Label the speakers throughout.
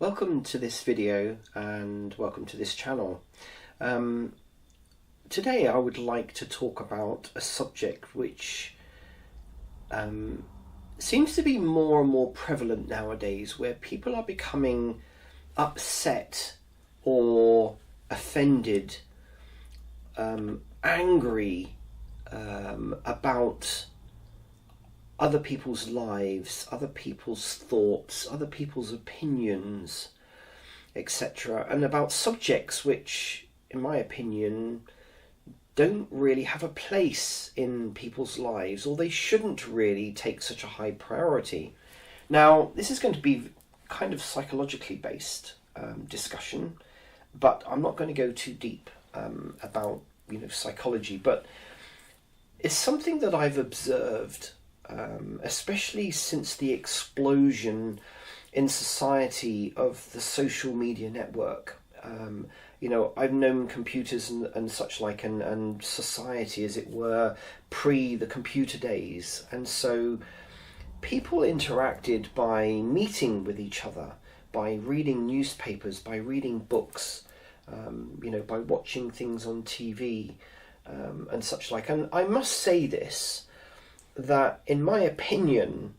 Speaker 1: Welcome to this video and welcome to this channel. Today I would like to talk about a subject which seems to be more and more prevalent nowadays, where people are becoming upset or offended, angry about other people's lives, other people's thoughts, other people's opinions, etc., and about subjects which, in my opinion, don't really have a place in people's lives, or they shouldn't really take such a high priority. Now, this is going to be kind of psychologically based discussion, but I'm not going to go too deep about psychology, but it's something that I've observed, especially since the explosion in society of the social media network. I've known computers and such like, and society, as it were, pre the computer days. And so people interacted by meeting with each other, by reading newspapers, by reading books, by watching things on TV, and such like. And I must say this, that in my opinion,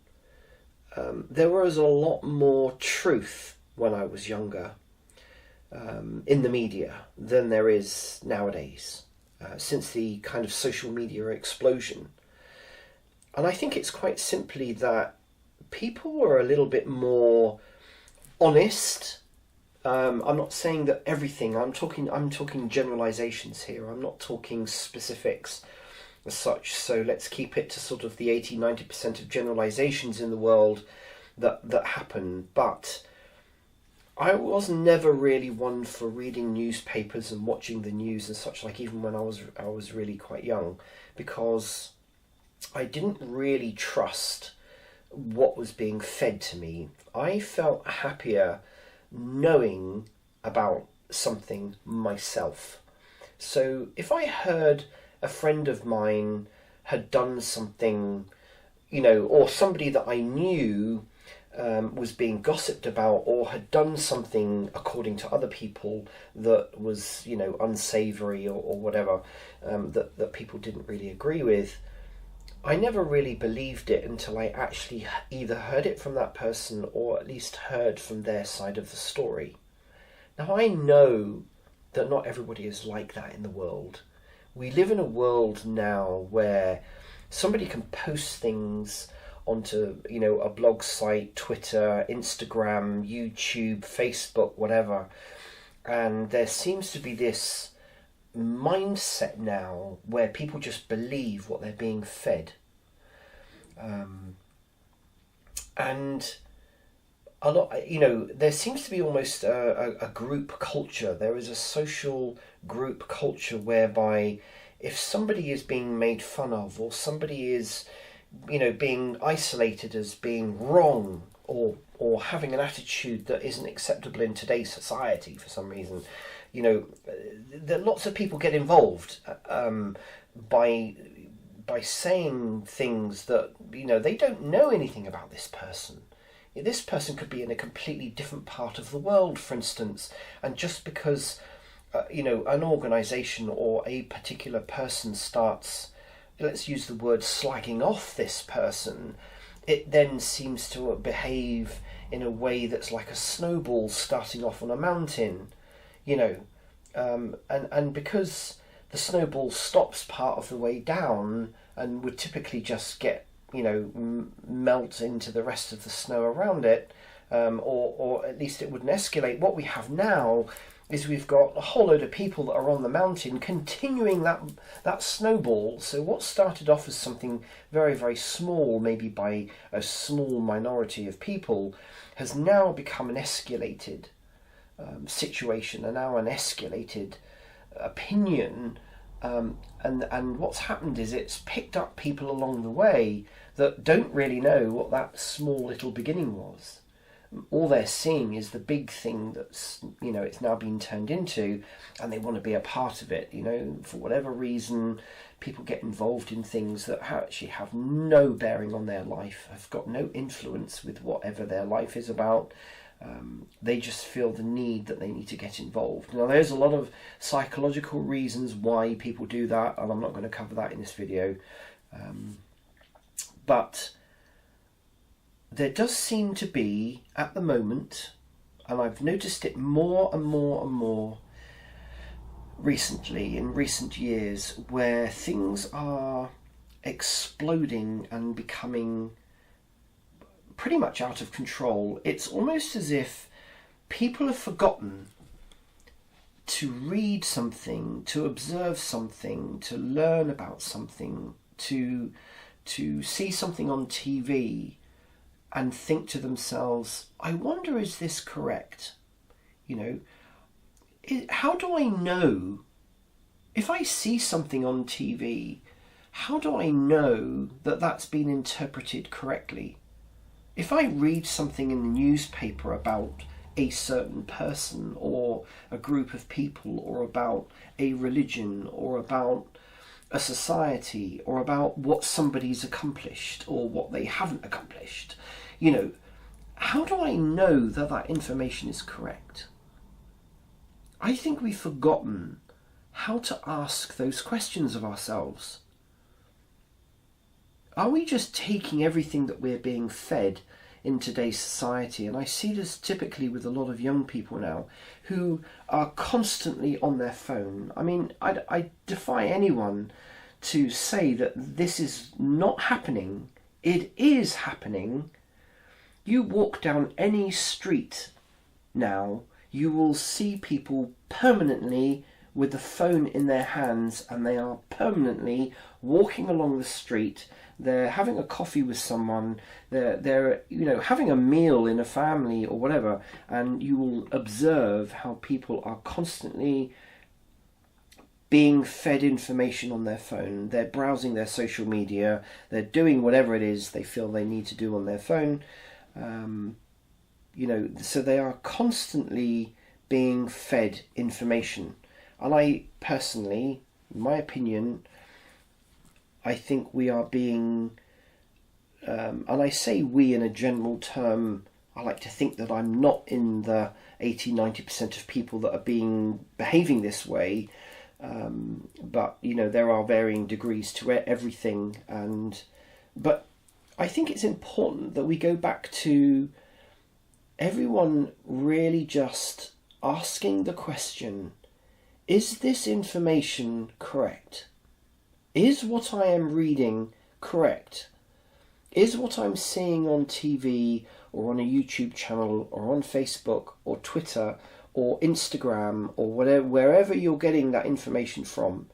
Speaker 1: there was a lot more truth when I was younger in the media than there is nowadays, since the kind of social media explosion. And I think it's quite simply that people were a little bit more honest. I'm not saying that everything, I'm talking generalizations here, I'm not talking specifics as such, so let's keep it to sort of the 80-90% of generalizations in the world that happen. But I was never really one for reading newspapers and watching the news and such like, even when I was really quite young, because I didn't really trust what was being fed to me. I felt happier knowing about something myself. So if I heard a friend of mine had done something, or somebody that I knew was being gossiped about, or had done something according to other people that was, unsavory or whatever, that people didn't really agree with, I never really believed it until I actually either heard it from that person or at least heard from their side of the story. Now, I know that not everybody is like that in the world. We live in a world now where somebody can post things onto, a blog site, Twitter, Instagram, YouTube, Facebook, whatever. And there seems to be this mindset now where people just believe what they're being fed. And a lot, there seems to be almost a group culture. There is a social group culture whereby if somebody is being made fun of, or somebody is, being isolated as being wrong, or having an attitude that isn't acceptable in today's society for some reason, that lots of people get involved by saying things that, they don't know anything about this person. This person could be in a completely different part of the world, for instance, and just because, an organisation or a particular person starts, let's use the word, slagging off this person, it then seems to behave in a way that's like a snowball starting off on a mountain, and because the snowball stops part of the way down and would typically just get, melt into the rest of the snow around it, or at least it wouldn't escalate. What we have now is we've got a whole load of people that are on the mountain continuing that snowball. So what started off as something very, very small, maybe by a small minority of people, has now become an escalated situation, and now an escalated opinion. And what's happened is it's picked up people along the way that don't really know what that small little beginning was. All they're seeing is the big thing that's, it's now been turned into, and they want to be a part of it. For whatever reason, people get involved in things that actually have no bearing on their life, have got no influence with whatever their life is about, They just feel the need that they need to get involved. Now, there's a lot of psychological reasons why people do that, and I'm not going to cover that in this video. But there does seem to be, at the moment, and I've noticed it more and more and more recently, in recent years, where things are exploding and becoming pretty much out of control. It's almost as if people have forgotten to read something, to observe something, to learn about something, to see something on TV and think to themselves, I wonder, is this correct? You know, how do I know, if I see something on TV, how do I know that that's been interpreted correctly? If I read something in the newspaper about a certain person or a group of people, or about a religion, or about a society, or about what somebody's accomplished or what they haven't accomplished, you know, how do I know that that information is correct? I think we've forgotten how to ask those questions of ourselves. Are we just taking everything that we're being fed in today's society? And I see this typically with a lot of young people now who are constantly on their phone. I mean, I defy anyone to say that this is not happening. It is happening. You walk down any street now, you will see people permanently with the phone in their hands, and they are permanently walking along the street. They're having a coffee with someone, they're you know, having a meal in a family or whatever, and you will observe how people are constantly being fed information on their phone. They're browsing their social media, they're doing whatever it is they feel they need to do on their phone. You know, so they are constantly being fed information. And I personally, in my opinion, I think we are being, and I say we in a general term, I like to think that I'm not in the 80-90% of people that are behaving this way, but you know, there are varying degrees to everything. But I think it's important that we go back to everyone really just asking the question, is this information correct? Is what I am reading correct? Is what I'm seeing on TV or on a YouTube channel or on Facebook or Twitter or Instagram or whatever, wherever you're getting that information from,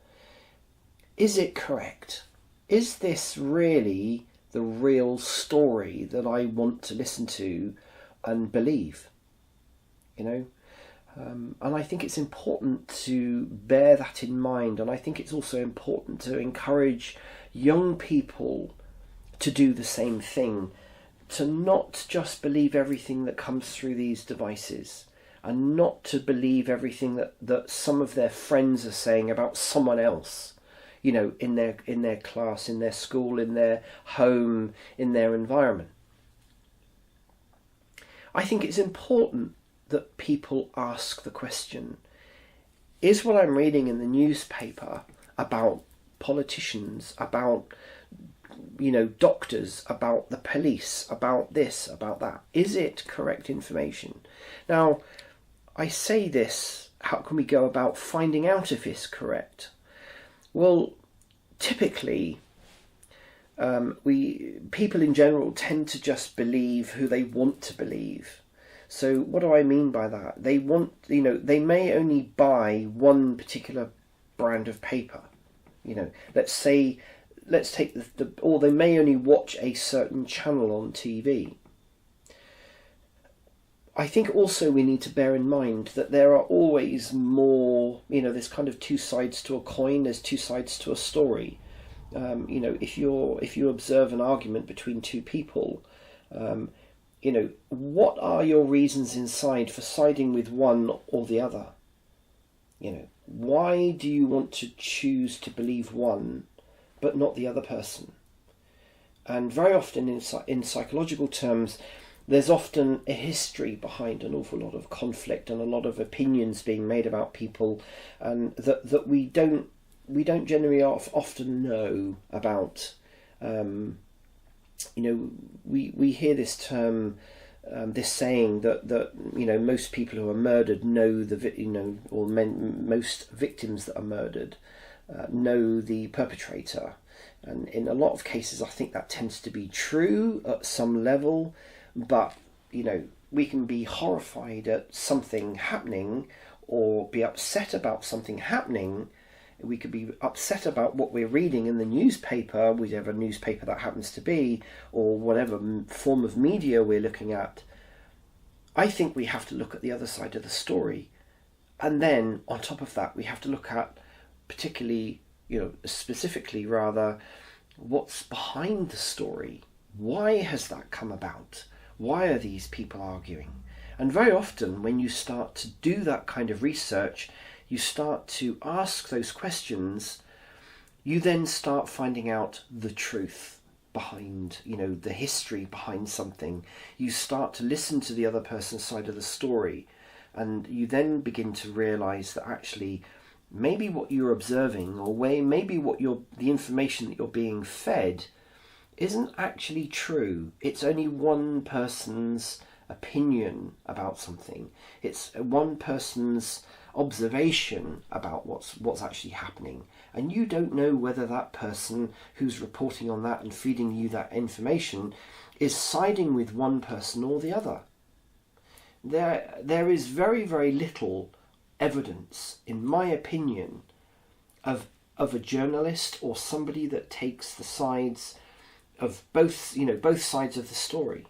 Speaker 1: is it correct? Is this really the real story that I want to listen to and believe? You know? And I think it's important to bear that in mind, and I think it's also important to encourage young people to do the same thing, to not just believe everything that comes through these devices, and not to believe everything that some of their friends are saying about someone else, you know, in their class, in their school, in their home, in their environment. I think it's important that people ask the question, is what I'm reading in the newspaper about politicians, about, you know, doctors, about the police, about this, about that, is it correct information? Now, I say this, how can we go about finding out if it's correct? Well, typically, people in general tend to just believe who they want to believe. So what do I mean by that? They want, you know, they may only buy one particular brand of paper. You know, let's take or they may only watch a certain channel on TV. I think also we need to bear in mind that there are always more, you know, there's kind of two sides to a coin, there's two sides to a story. You know, if you observe an argument between two people, you know, what are your reasons inside for siding with one or the other? You know, why do you want to choose to believe one but not the other person? And very often in psychological terms, there's often a history behind an awful lot of conflict and a lot of opinions being made about people, and that we don't generally often know about. We hear this term, this saying that most people who are murdered know most victims that are murdered know the perpetrator, and in a lot of cases I think that tends to be true at some level, but we can be horrified at something happening or be upset about something happening. We could be upset about what we're reading in the newspaper, whatever newspaper that happens to be, or whatever form of media we're looking at. I think we have to look at the other side of the story. And then, on top of that, we have to look at specifically rather, what's behind the story. Why has that come about? Why are these people arguing? And very often, when you start to do that kind of research, you start to ask those questions, you then start finding out the truth behind, the history behind something. You start to listen to the other person's side of the story, and you then begin to realise that actually maybe what you're observing, or maybe the information that you're being fed isn't actually true. It's only one person's opinion about something. It's one person's observation about what's actually happening, and you don't know whether that person who's reporting on that and feeding you that information is siding with one person or the other. There is very, very little evidence, in my opinion, of a journalist or somebody that takes the sides of both sides of the story.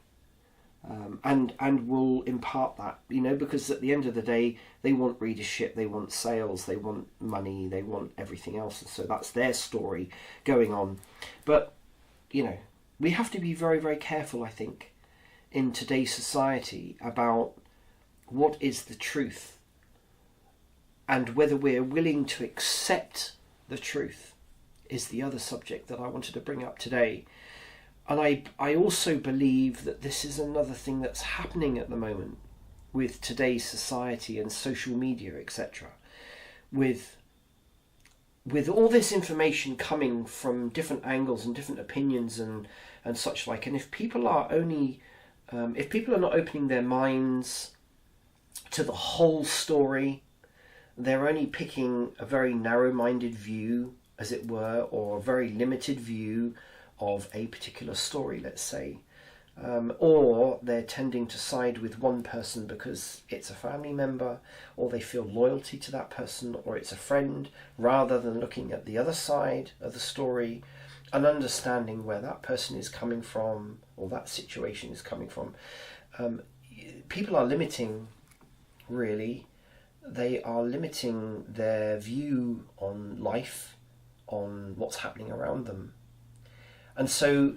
Speaker 1: And will impart that, because at the end of the day, they want readership, they want sales, they want money, they want everything else, and so that's their story going on. But we have to be very, very careful, I think, in today's society about what is the truth and whether we're willing to accept the truth is the other subject that I wanted to bring up today. And I also believe that this is another thing that's happening at the moment with today's society and social media, etc. With all this information coming from different angles and different opinions and such like, and if people are not opening their minds to the whole story, they're only picking a very narrow-minded view, as it were, or a very limited view of a particular story, let's say, or they're tending to side with one person because it's a family member, or they feel loyalty to that person, or it's a friend, rather than looking at the other side of the story and understanding where that person is coming from or that situation is coming from. People are limiting, really. They are limiting their view on life, on what's happening around them. And so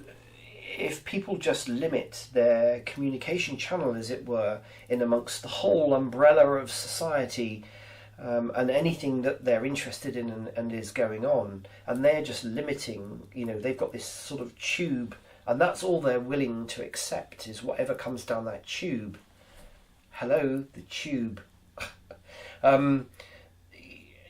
Speaker 1: if people just limit their communication channel, as it were, in amongst the whole umbrella of society, and anything that they're interested in and is going on, and they're just limiting, they've got this sort of tube, and that's all they're willing to accept is whatever comes down that tube. Hello, the tube.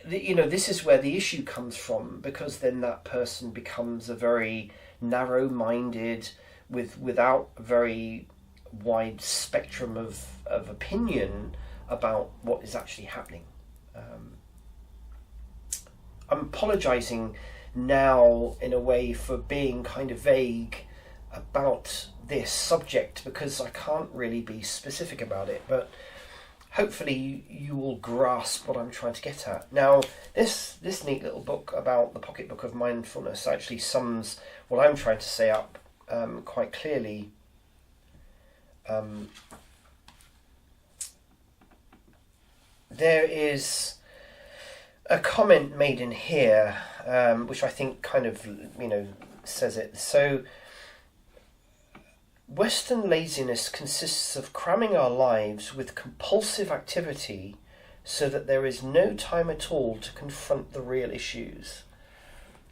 Speaker 1: This is where the issue comes from, because then that person becomes a very narrow-minded, without a very wide spectrum of opinion about what is actually happening. I'm apologising now in a way for being kind of vague about this subject, because I can't really be specific about it, but hopefully you will grasp what I'm trying to get at. Now, this neat little book about the Pocketbook of Mindfulness actually sums what I'm trying to say up quite clearly. There is a comment made in here, which I think kind of, says it. So, Western laziness consists of cramming our lives with compulsive activity so that there is no time at all to confront the real issues.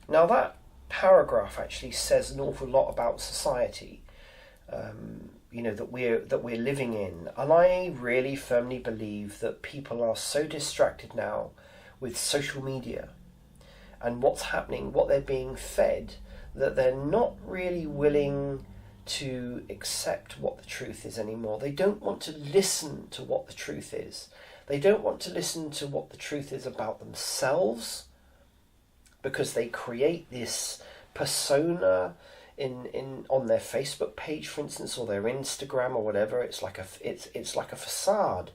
Speaker 1: Now that paragraph actually says an awful lot about society. that we're living in. And I really firmly believe that people are so distracted now with social media and what's happening, what they're being fed, that they're not really willing to accept what the truth is anymore. They don't want to listen to what the truth is. They don't want to listen to what the truth is about themselves, because they create this persona on their Facebook page, for instance, or their Instagram or whatever. It's like a facade.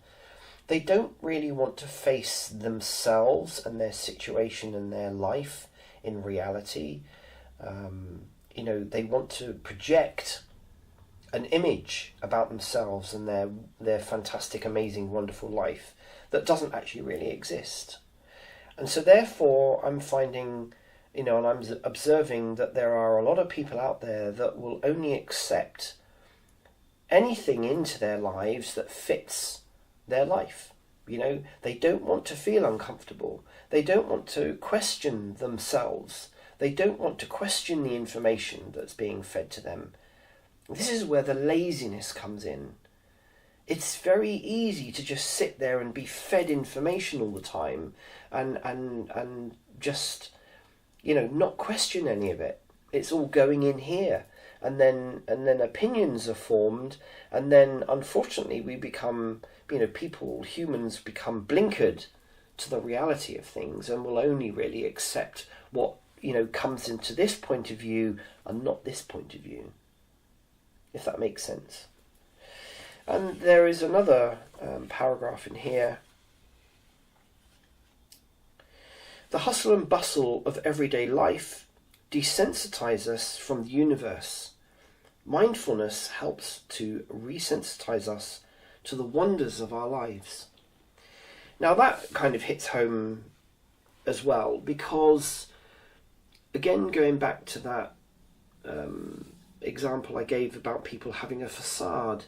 Speaker 1: They don't really want to face themselves and their situation and their life in reality. They want to project an image about themselves and their fantastic, amazing, wonderful life that doesn't actually really exist. And so therefore I'm finding, and I'm observing that there are a lot of people out there that will only accept anything into their lives that fits their life. They don't want to feel uncomfortable. They don't want to question themselves. They don't want to question the information that's being fed to them. This is where the laziness comes in. It's very easy to just sit there and be fed information all the time and just, not question any of it. It's all going in here. And then opinions are formed, and then unfortunately we become, humans become blinkered to the reality of things, and will only really accept what, comes into this point of view and not this point of view, if that makes sense. And there is another paragraph in here. The hustle and bustle of everyday life desensitize us from the universe. Mindfulness helps to resensitize us to the wonders of our lives. Now that kind of hits home as well, because again, going back to that example I gave about people having a facade,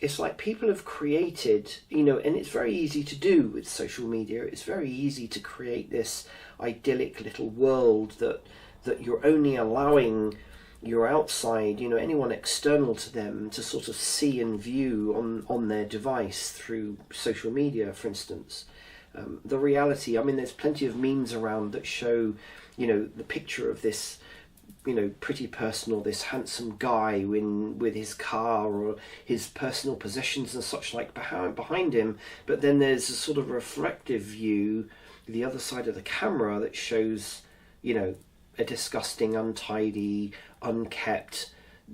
Speaker 1: it's like people have created, and it's very easy to do with social media. It's very easy to create this idyllic little world that you're only allowing your outside, anyone external to them to sort of see and view on their device through social media, for instance. The reality, there's plenty of memes around that show, the picture of this, pretty person or this handsome guy with his car or his personal possessions and such like behind him. But then there's a sort of reflective view, the other side of the camera, that shows, a disgusting, untidy, unkept,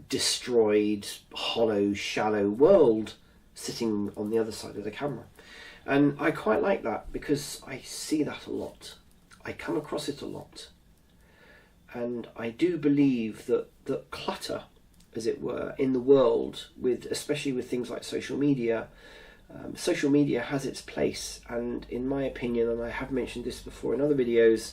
Speaker 1: destroyed, hollow, shallow world sitting on the other side of the camera. And I quite like that, because I see that a lot. I come across it a lot. And I do believe that clutter, as it were, in the world, especially with things like social media has its place. And in my opinion, and I have mentioned this before in other videos,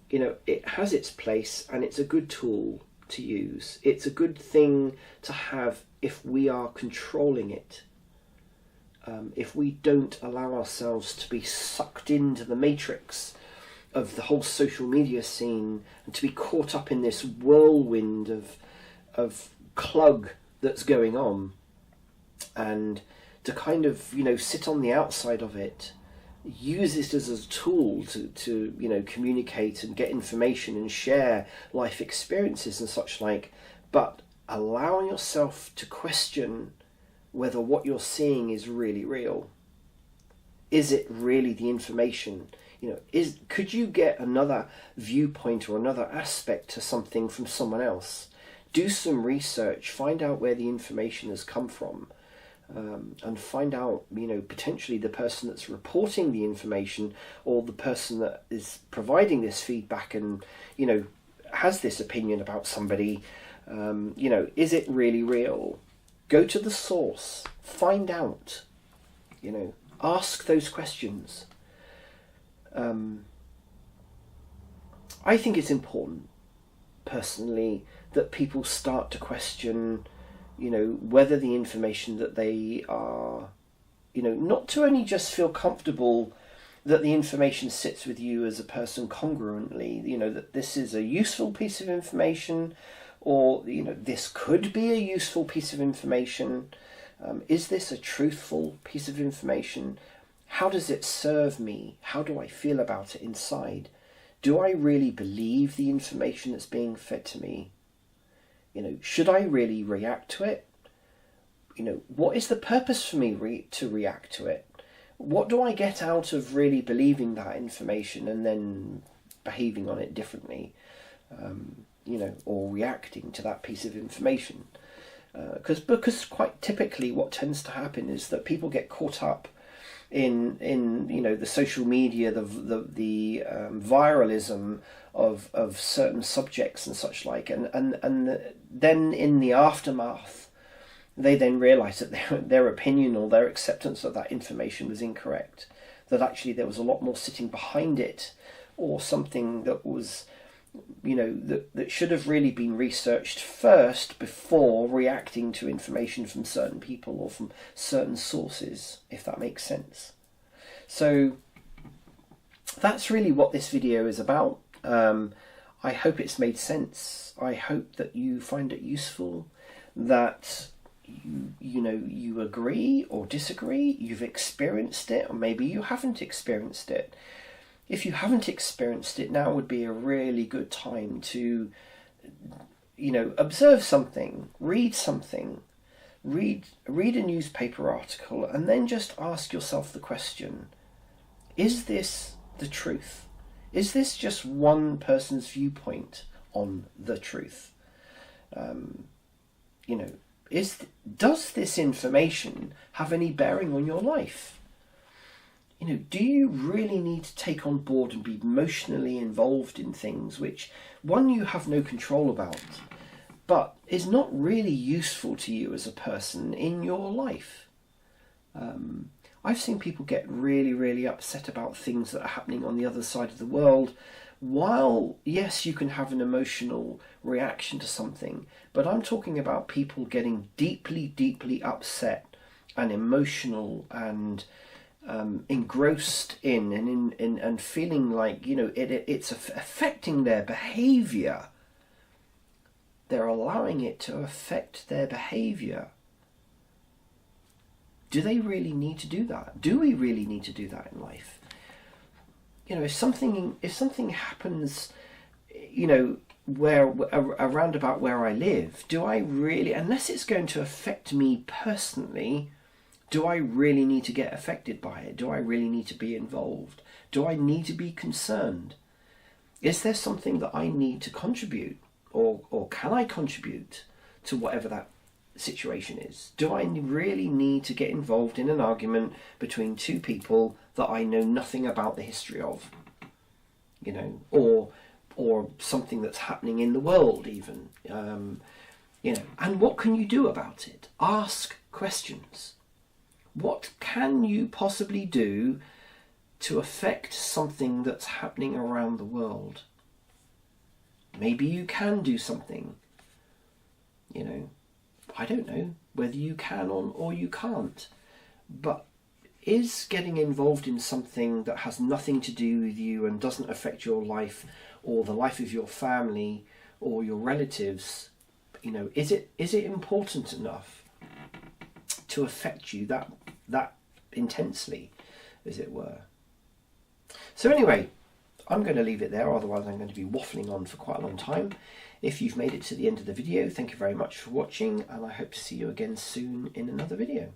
Speaker 1: it has its place, and it's a good tool to use. It's a good thing to have if we are controlling it. If we don't allow ourselves to be sucked into the matrix of the whole social media scene and to be caught up in this whirlwind of clug that's going on, and to kind of sit on the outside of it, use it as a tool to communicate and get information and share life experiences and such like, but allowing yourself to question whether what you're seeing is really real. Is it really the information? Could you get another viewpoint or another aspect to something from someone else? Do some research, find out where the information has come from, and find out, potentially the person that's reporting the information, or the person that is providing this feedback and, has this opinion about somebody, is it really real? Go to the source, find out, ask those questions. I think it's important, personally, that people start to question, whether the information that they are, not to only just feel comfortable that the information sits with you as a person congruently, that this is a useful piece of information, or this could be a useful piece of information. Is this a truthful piece of information? How does it serve me? How do I feel about it inside? Do I really believe the information that's being fed to me? Should I really react to it? What is the purpose for me to react to it? What do I get out of really believing that information and then behaving on it differently? Or reacting to that piece of information? Because quite typically what tends to happen is that people get caught up in the social media, the viralism of certain subjects and such like, and then in the aftermath they then realise that their opinion or their acceptance of that information was incorrect, that actually there was a lot more sitting behind it, or something that was that should have really been researched first before reacting to information from certain people or from certain sources, if that makes sense. So that's really what this video is about. I hope it's made sense. I hope that you find it useful, that you agree or disagree, you've experienced it, or maybe you haven't experienced it. If you haven't experienced it, now would be a really good time to, observe something, read something, read a newspaper article, and then just ask yourself the question, is this the truth? Is this just one person's viewpoint on the truth? Does this information have any bearing on your life? Do you really need to take on board and be emotionally involved in things which, one, you have no control about, but is not really useful to you as a person in your life? I've seen people get really, really upset about things that are happening on the other side of the world, while, yes, you can have an emotional reaction to something, but I'm talking about people getting deeply, deeply upset and emotional and engrossed in and feeling like it's affecting their behaviour. They're allowing it to affect their behaviour. Do they really need to do that? Do we really need to do that in life? If something happens, where around about where I live, do I really, unless it's going to affect me personally, do I really need to get affected by it? Do I really need to be involved? Do I need to be concerned? Is there something that I need to contribute? Or can I contribute to whatever that situation is? Do I really need to get involved in an argument between two people that I know nothing about the history of? Or something that's happening in the world even. And what can you do about it? Ask questions. What can you possibly do to affect something that's happening around the world? Maybe you can do something. I don't know whether you can or you can't. But is getting involved in something that has nothing to do with you and doesn't affect your life or the life of your family or your relatives, is it important enough to affect you that intensely, as it were? So anyway, I'm going to leave it there, otherwise I'm going to be waffling on for quite a long time. If you've made it to the end of the video, thank you very much for watching, and I hope to see you again soon in another video.